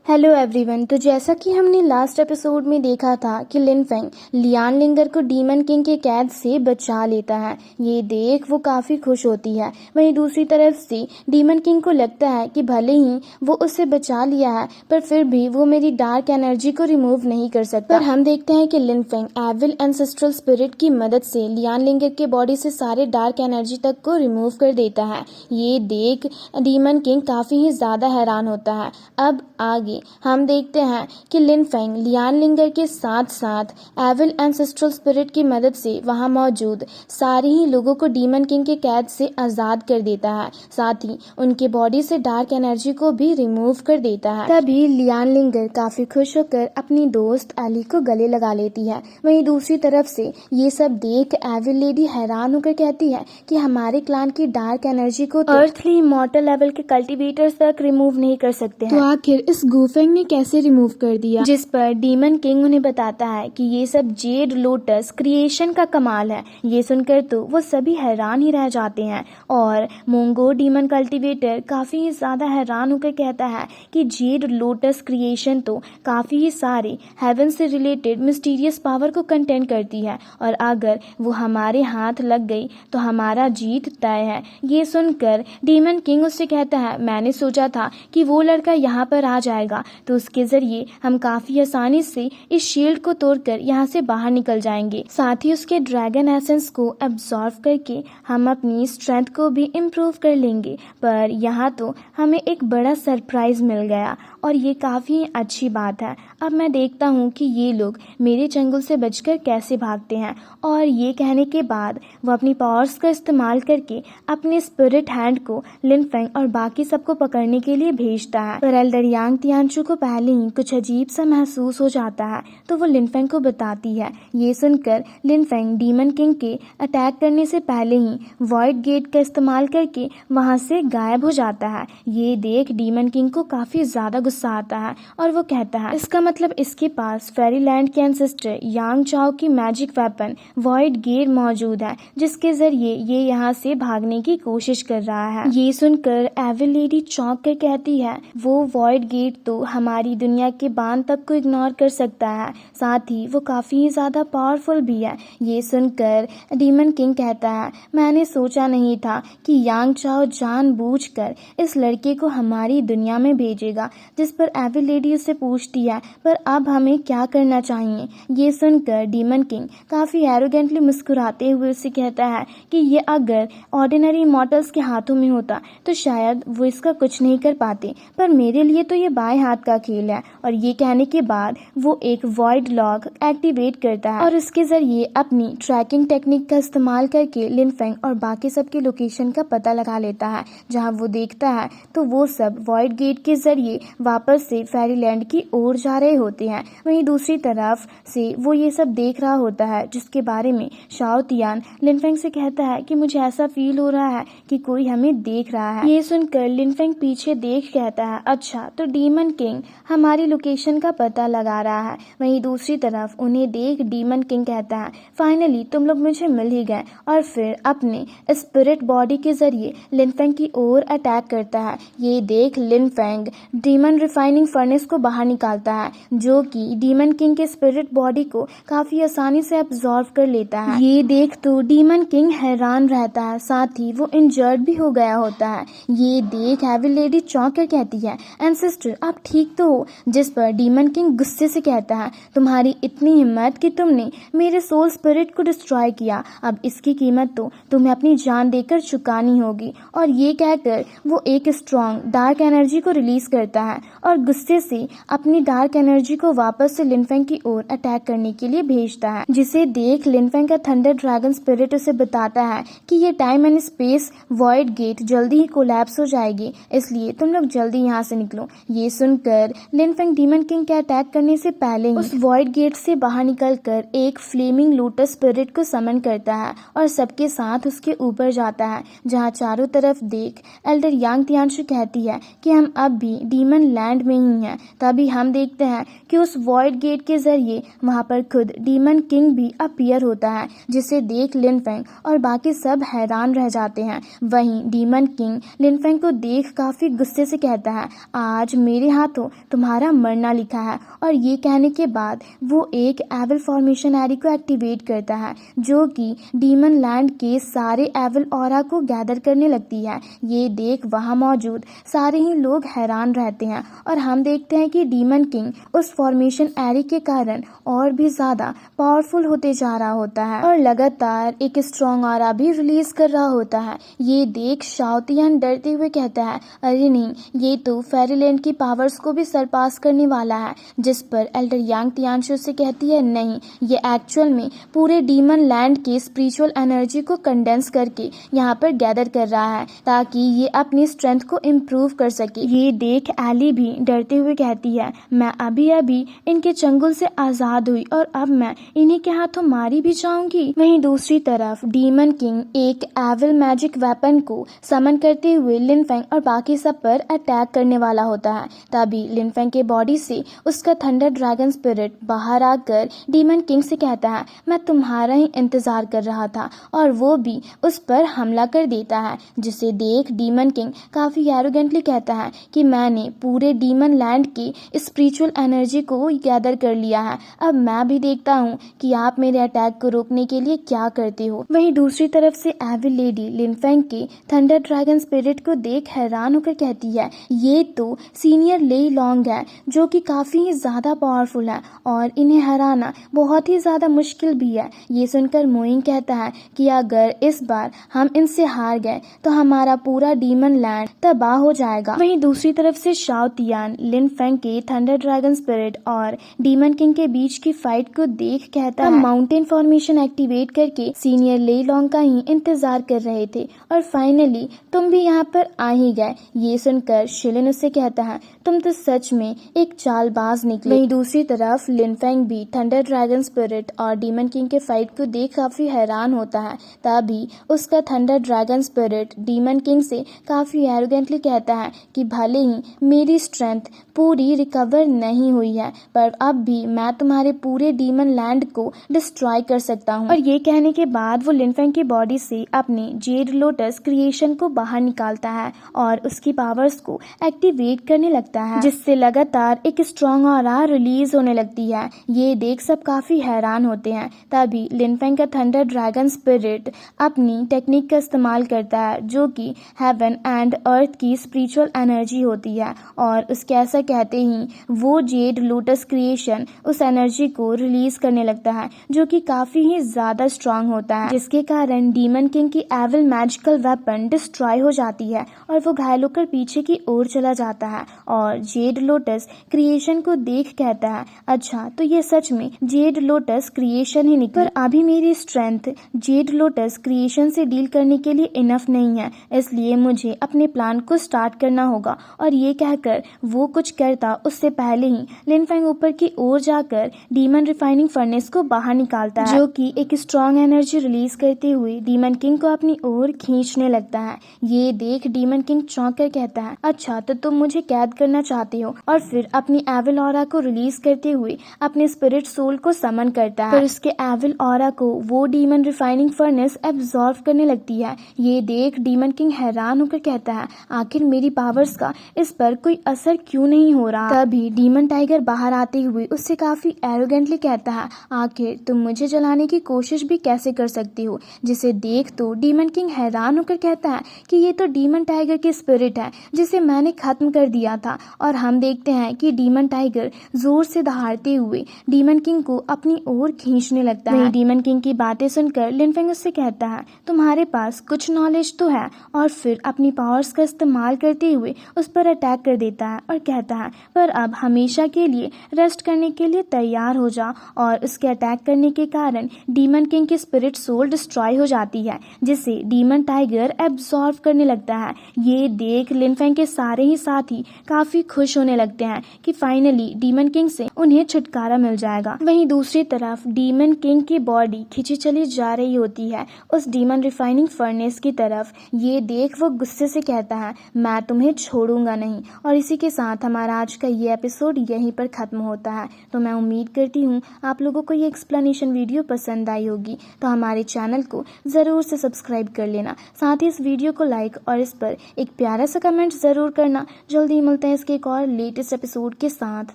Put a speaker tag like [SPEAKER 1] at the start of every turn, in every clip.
[SPEAKER 1] Hello everyone. तो जैसा कि हमने लास्ट एपिसोड में देखा था कि लिन फेंग लियान लिंगर को डीमन किंग के कैद से बचा लेता है। ये देख वो काफ़ी खुश होती है। वहीं दूसरी तरफ से डीमन किंग को लगता है कि भले ही वो उसे बचा लिया है पर फिर भी वो मेरी डार्क एनर्जी को रिमूव नहीं कर सकता। पर हम देखते हैं कि लिन फेंग एविल एंसेस्ट्रल स्पिरिट की मदद से लियान लिंगर के बॉडी से सारे डार्क एनर्जी तक को रिमूव कर देता है। ये देख डीमन किंग काफ़ी ही ज़्यादा हैरान होता है। अब आगे हम देखते हैं कि लिन फेंग लियान लिंगर के साथ साथ एविल एंसेस्ट्रल स्पिरिट की मदद से वहां मौजूद सारे ही लोगों को डीमन किंग के कैद से आजाद कर देता है। साथ ही उनके बॉडी से डार्क एनर्जी को भी रिमूव कर देता है। तभी लियान लिंगर काफी खुश होकर अपनी दोस्त एली को गले लगा लेती है। वहीं दूसरी तरफ से ये सब देख एविल लेडी हैरान होकर कहती है कि हमारे क्लान की डार्क एनर्जी को तो अर्थली इमॉर्टल लेवल के कल्टीवेटर्स तक रिमूव नहीं कर सकते हैं। तो आखिर इस गुफेंग ने कैसे रिमूव कर दिया? जिस पर डीमन किंग उन्हें बताता है कि ये सब जेड लोटस क्रिएशन का कमाल है। ये सुनकर तो वो सभी हैरान ही रह जाते हैं और मोंगो डीमन कल्टीवेटर काफी ही ज्यादा हैरान होकर कहता है कि जेड लोटस क्रिएशन तो काफी ही सारे हेवन से रिलेटेड मिस्टीरियस पावर को कंटेन करती है और अगर वो हमारे हाथ लग गई तो हमारा जीत तय है। ये सुनकर डीमन किंग उससे कहता है, मैंने सोचा था कि वो लड़का यहाँ पर आ जाएगा तो उसके जरिए हम काफी आसानी से इस शील्ड को तोड़कर यहाँ से बाहर निकल जाएंगे। साथ ही उसके ड्रैगन एसेंस को एब्जॉर्व करके हम अपनी स्ट्रेंथ को भी इम्प्रूव कर लेंगे। पर यहाँ तो हमें एक बड़ा सरप्राइज मिल गया और ये काफी अच्छी बात है। अब मैं देखता हूँ कि ये लोग मेरे चंगुल से बचकर कैसे भागते हैं। और ये कहने के बाद वो अपनी पावर्स का इस्तेमाल करके अपने स्पिरिट हैंड को लिन फेंग और बाकी सबको पकड़ने के लिए भेजता है। पर एल्डर यांग तियानचू को पहले ही कुछ अजीब सा महसूस हो जाता है तो वो लिन फेंग को बताती है। ये सुनकर लिन फेंग डीमन किंग के अटैक करने से पहले ही वॉइड गेट का इस्तेमाल करके वहां से गायब हो जाता है। ये देख डीमन किंग को काफी ज्यादा गुस्सा आता है और वो कहता है, इसका मतलब इसके पास फेरीलैंड के एंसेस्टर यांग चाओ की मैजिक वेपन वॉइड गेट मौजूद है जिसके जरिए ये यहाँ से भागने की कोशिश कर रहा है। ये सुनकर एविल लेडी चौंक कर कहती है, वो वॉइड गेट तो हमारी दुनिया के बांध तक को इग्नोर कर सकता है, साथ ही वो काफी ज्यादा पावरफुल भी है। ये सुनकर डीमन किंग कहता है, मैंने सोचा नहीं था कि यांग चाओ जानबूझकर इस लड़के को हमारी दुनिया में भेजेगा। जिस पर एविल लेडी उससे पूछती है, पर अब हमें क्या करना चाहिए? ये सुनकर डीमन किंग काफी एरोगेंटली मुस्कुराते हुए उससे कहता है कि ये अगर ऑर्डिनरी मॉर्टल्स के हाथों में होता तो शायद वो इसका कुछ नहीं कर पाते, पर मेरे लिए तो ये बाएं हाथ का खेल है। और ये कहने के बाद वो एक वॉइड लॉक एक्टिवेट करता है और इसके जरिए अपनी ट्रैकिंग टेक्निक का इस्तेमाल करके लिन फेंग और बाकी सबके लोकेशन का पता लगा लेता है। जहां वो देखता है तो वो सब वॉइड गेट के जरिए वापस से फेरीलैंड की ओर जा रहे होते हैं। वहीं दूसरी तरफ से वो ये सब देख रहा होता है जिसके बारे में शाओ तियान लिन फेंग से कहता है कि मुझे ऐसा फील हो रहा है कि कोई हमें देख रहा है। ये सुनकर लिन फेंग पीछे देख कहता है, अच्छा तो डीमन किंग हमारी लोकेशन का पता लगा रहा है। वहीं दूसरी तरफ उन्हें देख डीमन किंग कहता है, फाइनली तुम लोग मुझे मिल ही गए। और फिर अपने स्पिरिट बॉडी के जरिए लिन फेंग की ओर अटैक करता है। ये देख Lin Feng demon refining furnace को बाहर निकालता है जो कि डीमन किंग के स्पिरिट बॉडी को काफी आसानी से एब्जॉर्व कर लेता है। ये देख तो डीमन किंग हैरान रहता है, साथ ही वो इंजर्ड भी हो गया होता है। ये देख एविल लेडी चौंक कर कहती है, एंसेस्टर आप ठीक तो हो? जिस पर डीमन किंग गुस्से से कहता है, तुम्हारी इतनी हिम्मत कि तुमने मेरे सोल स्पिरिट को डिस्ट्रॉय किया, अब इसकी कीमत तो तुम्हें अपनी जान देकर चुकानी होगी। और ये कहकर वो एक स्ट्रॉन्ग डार्क एनर्जी को रिलीज करता है और गुस्से से अपनी डार्क एनर्जी को वापस से लिन फेंग की ओर अटैक करने के लिए भेजता है। जिसे देख लिन फेंग का थंडर ड्रैगन स्पिरिट उसे बताता है कि ये time and space void gate जल्दी ही कोलैप्स हो जाएगी, इसलिए तुम लोग जल्दी यहाँ से निकलो। ये सुनकर लिन फेंग डीमन किंग के अटैक करने से पहले ही उस वॉइड गेट से बाहर निकलकर एक फ्लेमिंग लोटस स्पिरिट को समन करता है और सबके साथ उसके ऊपर जाता है। जहाँ चारों तरफ देख एल्डर यांग तियानशु कहती है कि हम अब भी डीमन लैंड में ही हैं। तभी हम देखते हैं कि उस वॉइड गेट के जरिए वहां पर खुद डीमन किंग भी अपीयर होता है, जिसे देख लिन फेंग और बाकी सब हैरान रह जाते हैं। वहीं डीमन किंग लिन फेंग को देख काफी गुस्से से कहता है, आज मेरे हाथों तुम्हारा मरना लिखा है। और ये कहने के बाद वो एक एविल फॉर्मेशन एरी को एक्टिवेट करता है जो कि डीमन लैंड के सारे एविल ऑरा को गैदर करने लगती है। ये देख वहाँ मौजूद सारे ही लोग हैरान रहते हैं और हम देखते हैं कि डीमन किंग उस फॉर्मेशन एरी के कारण और भी ज्यादा पावरफुल होते जा रहा होता है और लगातार एक स्ट्रॉन्ग ऑरा भी रिलीज कर रहा होता है। ये देख शाओ तियान डरते हुए कहता है, अरे नहीं, ये तो फेरीलैंड की पावर्स को भी सरपास करने वाला है। जिस पर एल्डर यांग तियानशु से कहती है, नहीं, ये एक्चुअल में पूरे डीमन लैंड के स्पिरिचुअल एनर्जी को कंडेंस करके यहाँ पर गैदर कर रहा है ताकि ये अपनी स्ट्रेंथ को इम्प्रूव कर सके। ये देख एली भी डरते हुए कहती है, मैं अभी अभी इनके चंगुल से आजाद हुई और अब मैं इन्हीं के हाथों मारी भी जाऊंगी। वहीं दूसरी तरफ डीमन किंग एक एविल मैजिक वेपन को समन करते हुए लिनफेंग और बाकी सब पर अटैक करने वाला होता है। तभी लिनफेंग के बॉडी से उसका थंडर ड्रैगन स्पिरिट बाहर आकर डीमन किंग से कहता है, मैं तुम्हारा ही इंतजार कर रहा था, और वो भी उस पर हमला कर देता है। जिसे देख डीमन किंग काफी एरोगेंटली कहता है कि मैंने पूरे डीमन लैंड की स्पिरिचुअल एनर्जी को गैदर कर लिया है, अब मैं भी देखता हूँ कि आप मेरे अटैक को रोकने के लिए क्या करते हो। वहीं दूसरी तरफ से एविल लेडी लिनफेंग के थंडर ड्रैगन स्पिरिट को देख हैरान होकर कहती है, ये तो सीनियर लेई लॉन्ग है जो कि काफी ही ज्यादा पावरफुल है और इन्हें हराना बहुत ही ज्यादा मुश्किल भी है। ये सुनकर मोइंग कहता है कि अगर इस बार हम इनसे हार गए तो हमारा पूरा डीमन लैंड तबाह हो जाएगा। वहीं दूसरी तरफ से शाओ तियान लिनफेंग के थंडर ड्रैगन स्पिरिट और डीमन किंग के बीच की फाइट को देख कहता है, माउंटेन फॉर्मेशन एक्टिवेट करके सीनियर लेई लॉन्ग का ही इंतजार कर रहे थे और फाइनली तुम भी यहाँ पर आ ही गए। ये सुनकर शिलिन उससे कहता है, तुम तो सच में एक चालबाज निकले। वहीं दूसरी तरफ लिनफेंग भी थंडर ड्रैगन स्पिरिट और डीमन किंग के फाइट को देख काफी हैरान होता है। तभी उसका thunder dragon spirit demon king से काफी एरोगेंटली कहता है कि भले ही मेरी स्ट्रेंथ पूरी रिकवर नहीं हुई है, पर अब भी मैं तुम्हारे पूरे डीमन लैंड को डिस्ट्रॉय कर सकता हूँ। और ये कहने के बाद वो लिनफेंग की बॉडी से अपने जेड लोटस क्रिएशन को बाहर निकालता है और उसकी पावर्स को एक्टिवेट करने लगता है, जिससे लगातार एक स्ट्रॉन्ग ऑरा रिलीज होने लगती है। ये देख सब काफी हैरान होते हैं। तभी लिनफेंग का थंडर ड्रैगन स्पिरिट अपनी टेक्निक का इस्तेमाल करता है जो कि हेवन एंड अर्थ की स्पिरिचुअल एनर्जी होती है और उसके ऐसा कहते ही वो जेड लोटस क्रिएशन उस एनर्जी को रिलीज करने लगता है जो कि काफी ही ज्यादा स्ट्रॉन्ग होता है, जिसके कारण डीमन किंग की एविल मैजिकल वेपन डिस्ट्रॉय हो जाती है और वो घायल होकर पीछे की ओर चला जाता है। और जेड लोटस क्रिएशन को देख कहता है, अच्छा तो ये सच में जेड लोटस क्रिएशन ही निकली, पर अभी मेरी स्ट्रेंथ जेड लोटस क्रिएशन से डील करने के लिए इनफ नहीं है, इसलिए मुझे अपने प्लान को स्टार्ट करना होगा। और ये कहकर वो कुछ करता उससे पहले ही लिनफेंग ऊपर की ओर जाकर डीमन रिफाइनिंग फर्नेस को बाहर निकालता है जो कि एक स्ट्रॉन्ग एनर्जी रिलीज करते हुए डीमन किंग को अपनी ओर खींचने लगता है। ये देख डीमन किंग चौंक कर कहता है, अच्छा तो तुम मुझे कैद करना चाहते हो, और फिर अपनी एविल ऑरा को रिलीज करते हुए अपने स्पिरिट सोल को समन करता है। फिर उसके एविल ऑरा को वो डीमन रिफाइनिंग फर्नेस एब्जॉर्ब करने लगती है। ये देख डीमन किंग हैरान होकर कहता है, आखिर मेरी पावर्स का इस पर कोई असर क्यों नहीं हो रहा। तभी डीमन टाइगर बाहर आते हुए उससे काफी एरोगेंटली कहता है, आखिर तुम मुझे जलाने की कोशिश भी कैसे कर सकती हो। जिसे देख तो डीमन किंग हैरान होकर कहता है कि ये तो डीमन टाइगर की स्पिरिट है जिसे मैंने खत्म कर दिया था। और हम देखते हैं कि डीमन टाइगर जोर से दहाड़ते हुए डीमन किंग को अपनी ओर खींचने लगता है। डीमन किंग की बातें सुनकर लिनफेंग उससे कहता है, तुम्हारे पास कुछ नॉलेज तो है, और फिर अपनी पावर्स का इस्तेमाल करते हुए उस पर अटैक कर देता है और कहता है, पर अब हमेशा के लिए रेस्ट करने के लिए तैयार हो जा। और उसके अटैक करने के कारण डीमन किंग की स्पिरिट सोल डिस्ट्रॉय हो जाती है जिसे डीमन टाइगर एब्जॉर्ब करने लगता है। ये देख लिनफेंग के सारे ही साथी काफी खुश होने लगते हैं कि फाइनली डीमन किंग से उन्हें छुटकारा मिल जाएगा। वहीं दूसरी तरफ डीमन किंग की बॉडी खिंची चली जा रही होती है उस डीमन रिफाइनिंग फर्नेस की तरफ। ये देख वो गुस्से से कहता है, मैं तुम्हें छोड़ूंगा नहीं। और इसी के साथ हमारा आज का ये एपिसोड यहीं पर खत्म होता है। तो मैं उम्मीद करती हूँ आप लोगों को ये एक्सप्लेनेशन वीडियो पसंद आई होगी, तो हमारे चैनल को जरूर से सब्सक्राइब कर लेना, साथ ही इस वीडियो को लाइक और इस पर एक प्यारा सा कमेंट जरूर करना। जल्दी मिलते हैं इसके के एक और लेटेस्ट एपिसोड के साथ।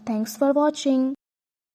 [SPEAKER 1] Thanks for watching.